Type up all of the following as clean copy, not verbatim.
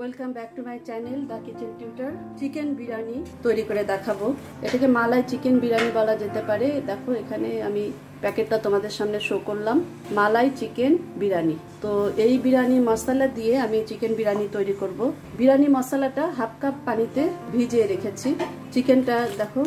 Welcome back to my channel the kitchen tutor. Chicken biryani তৈরি করে দেখাবো। এটাকে মালাই চিকেন বিরিয়ানি বলা যেতে পারে। দেখো এখানে আমি প্যাকেটটা তোমাদের সামনে শো করলাম, মালাই চিকেন বিরিয়ানি। তো এই বিরিয়ানি মশলা দিয়ে আমি চিকেন বিরিয়ানি তৈরি করব। বিরিয়ানি মশলাটা হাফ কাপ পানিতে ভিজিয়ে রেখেছি। চিকেনটা দেখো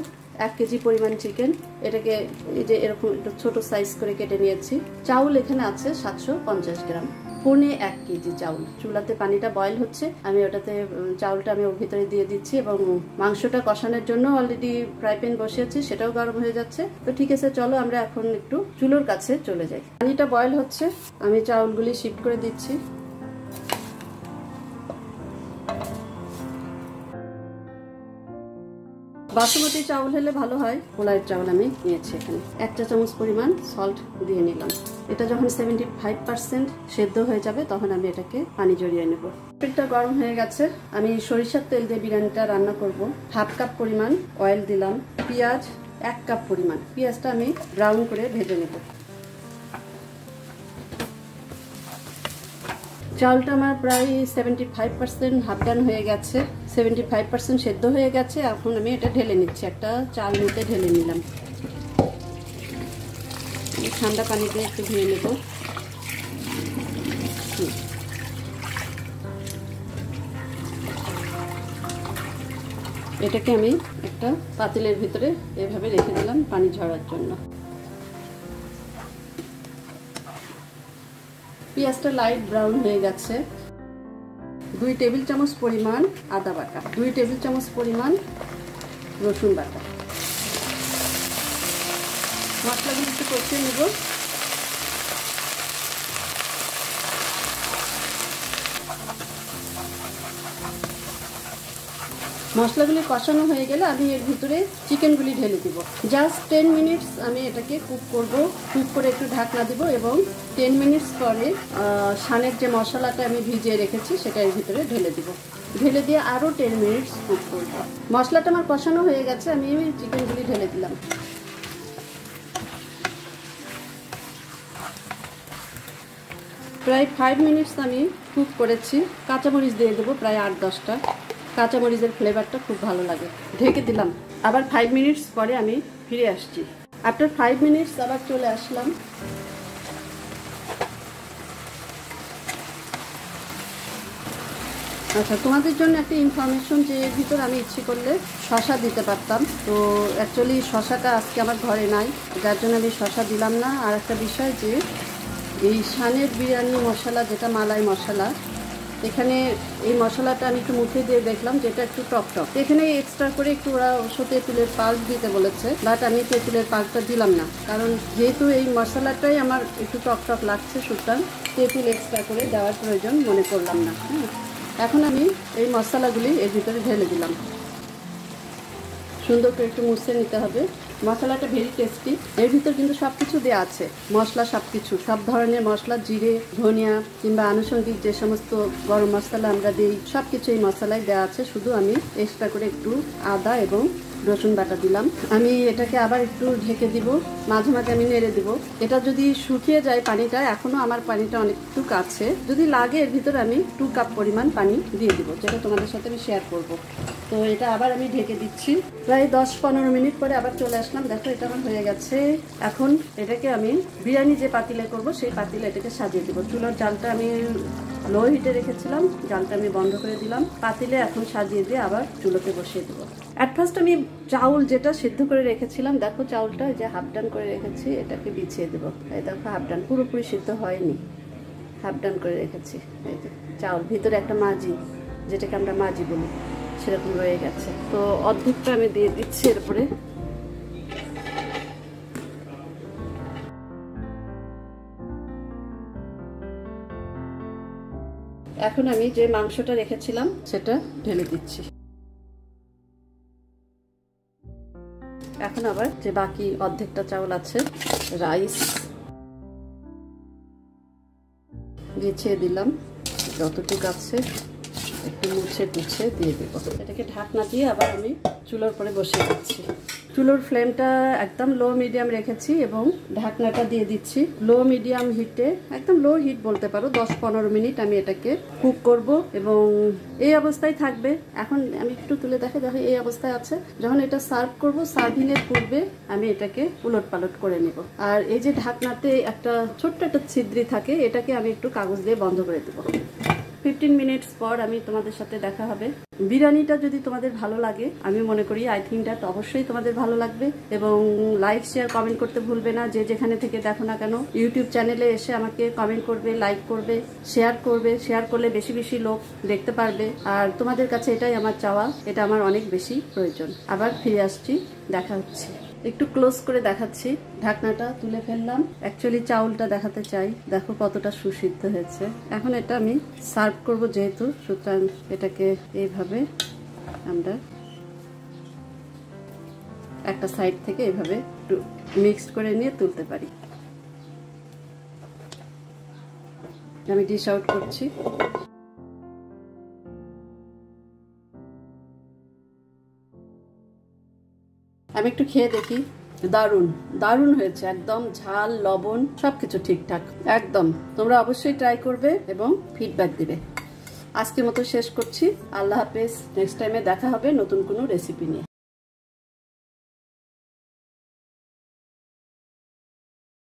1 কেজি পরিমাণ চিকেন, এটাকে এই যে এরকম একটু ছোট সাইজ করে কেটে নিয়েছি। চাউল এখানে আছে 750 গ্রাম, পৌনে 1 কেজি চাউল। চুলাতে পানিটা বয়েল হচ্ছে, আমি ওটাতে চাউলটা আমি ওর ভিতরে দিয়ে দিচ্ছি এবং মাংসটা কষানোর জন্য অলরেডি ফ্রাই প্যান বসিয়েছি, সেটাও গরম হয়ে যাচ্ছে। তো ঠিক আছে, চলো আমরা এখন একটু চুলোর কাছে চলে যাই। পানিটা বয়েল হচ্ছে, আমি চাউলগুলি শিফট করে দিচ্ছি। বাসমতি চাউল হলে ভালো হয়, পোলাওয়ের চাউল আমি নিয়েছি। এখানে 1 চা চামচ পরিমাণ সল্ট দিয়ে নিলাম। এটা যখন 75% সেদ্ধ হয়ে যাবে তখন আমি এটাকে পানি জড়িয়ে নেব। তেলটা গরম হয়ে গেছে, আমি সরিষার তেল দিয়ে বিরিয়ানিটা রান্না করব। হাফ কাপ পরিমাণ অয়েল দিলাম। পেঁয়াজ 1 কাপ পরিমাণ, পেঁয়াজটা আমি ব্রাউন করে ভেজে নেব। চাউলটা আমার প্রায় 75% হাফ ডান হয়ে গেছে, 75% সেদ্ধ হয়ে গেছে। এখন আমি এটা ঢেলে নিচ্ছি, একটা চাল নিতে ঢেলে নিলাম। ঠান্ডা পানিতে একটু ধুয়ে নেব। এটাকে আমি একটা পাতিলের ভিতরে এভাবে রেখে দিলাম পানি ঝরার জন্য। পেঁয়াজটা লাইট ব্রাউন হয়ে গেছে। 2 টেবিল চামচ পরিমাণ আদা বাটা, 2 টেবিল চামচ পরিমাণ রসুন বাটা। মশলাগুলো একটু কষিয়ে নেব। মশলাগুলি কষানো হয়ে গেলে আমি এর ভিতরে চিকেনগুলি ঢেলে দিব। জাস্ট 10 মিনিটস আমি এটাকে কুক করব। কুক করে একটু ঢাকনা দিব এবং 10 মিনিটস পরে শানের যে মশলাটা আমি ভিজিয়ে রেখেছি সেটা এর ভিতরে ঢেলে দিব। ঢেলে দিয়ে আরও 10 মিনিটস কুক করব। মশলাটা আমার কষানো হয়ে গেছে, আমি চিকেনগুলি ঢেলে দিলাম। প্রায় 5 মিনিটস আমি কুক করেছি। কাঁচামরিচ দিয়ে দেবো প্রায় 8-10টা। কাঁচামরিচের ফ্লেভারটা খুব ভালো লাগে। ঢেকে দিলাম। আবার 5 মিনিটস পরে আমি ফিরে আসছি। আফটার 5 মিনিটস আবার চলে আসলাম। আচ্ছা, তোমাদের জন্য একটা ইনফরমেশন, যে এর ভিতর আমি ইচ্ছে করলে শসা দিতে পারতাম। তো অ্যাকচুয়ালি শসাটা আজকে আমার ঘরে নাই, যার জন্য আমি শসা দিলাম না। আর একটা বিষয়, যে এই শানের বিরিয়ানি মশলা যেটা মালাই মশলা, এখানে এই মশলাটা আমি একটু মুখে দিয়ে দেখলাম যেটা একটু টক টক। এখানে এক্সট্রা করে একটু ওরা তেঁতুলের পাল্প দিতে বলেছে, বাট আমি তেঁতুলের পাল্পটা দিলাম না, কারণ যেহেতু এই মশলাটাই আমার একটু টক টক লাগছে, সুতরাং তেঁতুল এক্সট্রা করে দেওয়ার প্রয়োজন মনে করলাম না। এখন আমি এই মশলাগুলি এর ভিতরে ঢেলে দিলাম। সুন্দর করে একটু মুছে নিতে হবে। মশলাটা ভেরি টেস্টি। এর ভিতর কিন্তু সব কিছু দেওয়া আছে, মশলা সব কিছু, সব ধরনের মশলা, জিরে, ধনিয়া কিংবা আনুষঙ্গিক যে সমস্ত গরম মশলা আমরা দিই, সব কিছু এই মশলায় দেওয়া আছে। শুধু আমি এক্সট্রা করে একটু আদা এবং রসুন বাটা দিলাম। আমি এটাকে আবার একটু ঢেকে দিব, মাঝে মাঝে আমি নেড়ে দিব। এটা যদি শুকিয়ে যায় পানিটা, এখনো আমার পানিটা অনেকটুকু আছে, যদি লাগে এর ভিতরে আমি 2 কাপ পরিমাণ পানি দিয়ে দিব, যেটা তোমাদের সাথে আমি শেয়ার করব। তো এটা আবার আমি ঢেকে দিচ্ছি। প্রায় 10-15 মিনিট পরে আবার চলে আসলাম। দেখো এটা আমার হয়ে গেছে। এখন এটাকে আমি বিরিয়ানি যে পাতিলে করব সেই পাতিলে এটাকে সাজিয়ে দেবো। চুলার জালটা আমি লো হিটে রেখেছিলাম, জালটা আমি বন্ধ করে দিলাম। পাতিলে এখন সাজিয়ে দিয়ে আবার চুলোতে বসিয়ে দেবো। অ্যাট ফার্স্ট আমি চাউল যেটা সিদ্ধ করে রেখেছিলাম, দেখো চাউলটা যে হাফ ডান করে রেখেছি, এটাকে বিছিয়ে দেবো। এই দেখো হাফ ডান, পুরোপুরি সিদ্ধ হয়নি, হাফ ডান করে রেখেছি। এই যে চাউল, ভিতরে একটা মাজি, যেটাকে আমরা মাজি বলি, সেরকম রয়ে গেছে। তো অর্ধেকটা আমি দিয়ে দিচ্ছি এরপরে। এখন আমি যে মাংসটা রেখেছিলাম সেটা ঢেলে দিচ্ছি। এখন আবার যে বাকি অর্ধেকটা চাউল আছে, রাইস বিছিয়ে দিলাম। যতটুকু আছে একটু মুছে টুছে দিয়ে দেবো। এটাকে ঢাকনা দিয়ে আবার আমি চুলার পরে বসিয়ে দিচ্ছি। চুলোর ফ্লেমটা একদম লো মিডিয়াম রেখেছি এবং ঢাকনাটা দিয়ে দিচ্ছি লো মিডিয়াম হিটে, একদম লো হিট বলতে পারো। 10-15 মিনিট আমি এটাকে কুক করব এবং এই অবস্থায় থাকবে। এখন আমি একটু তুলে দেখো এই অবস্থায় আছে। যখন এটা সার্ভ করব, সার্ভিং এর পূর্বে আমি এটাকে উলট পালট করে নেব। আর এই যে ঢাকনাতে একটা ছোট্ট একটা ছিদ্রি থাকে, এটাকে আমি একটু কাগজ দিয়ে বন্ধ করে দেবো। 15 মিনিটস পর আমি তোমাদের সাথে দেখা হবে। বিরিয়ানিটা যদি তোমাদের ভালো লাগে, আমি মনে করি আই থিঙ্ক দ্যাট অবশ্যই তোমাদের ভালো লাগবে। এবং লাইক শেয়ার কমেন্ট করতে ভুলবে না। যে যেখানে থেকে দেখো না কেন, ইউটিউব চ্যানেলে এসে আমাকে কমেন্ট করবে, লাইক করবে, শেয়ার করবে। শেয়ার করলে বেশি বেশি লোক দেখতে পারবে। আর তোমাদের কাছে এটাই আমার চাওয়া, এটা আমার অনেক বেশি প্রয়োজন। আবার ফিরে আসছি, দেখা হচ্ছে। একটু ক্লোজ করে দেখাচ্ছি, ঢাকনাটা তুলে ফেললাম। অ্যাকচুয়ালি চাউলটা দেখাতে চাই, দেখো কতটা সুসিদ্ধ হয়েছে। এখন এটা আমি সার্ভ করব যেহেতু, সুতরাং এটাকে এইভাবে আমরা একটা সাইড থেকে এইভাবে একটু মিক্সড করে নিয়ে তুলতে পারি। আমি ডিশ আউট করছি। আমি একটু খেয়ে দেখি। দারুণ দারুণ হয়েছে, একদম ঝাল লবণ সবকিছু ঠিকঠাক একদম। তোমরা অবশ্যই ট্রাই করবে এবং ফিডব্যাক দিবে। আজকের মতো শেষ করছি। আল্লাহ হাফেজ। নেক্সট টাইমে দেখা হবে নতুন কোনো রেসিপি নিয়ে।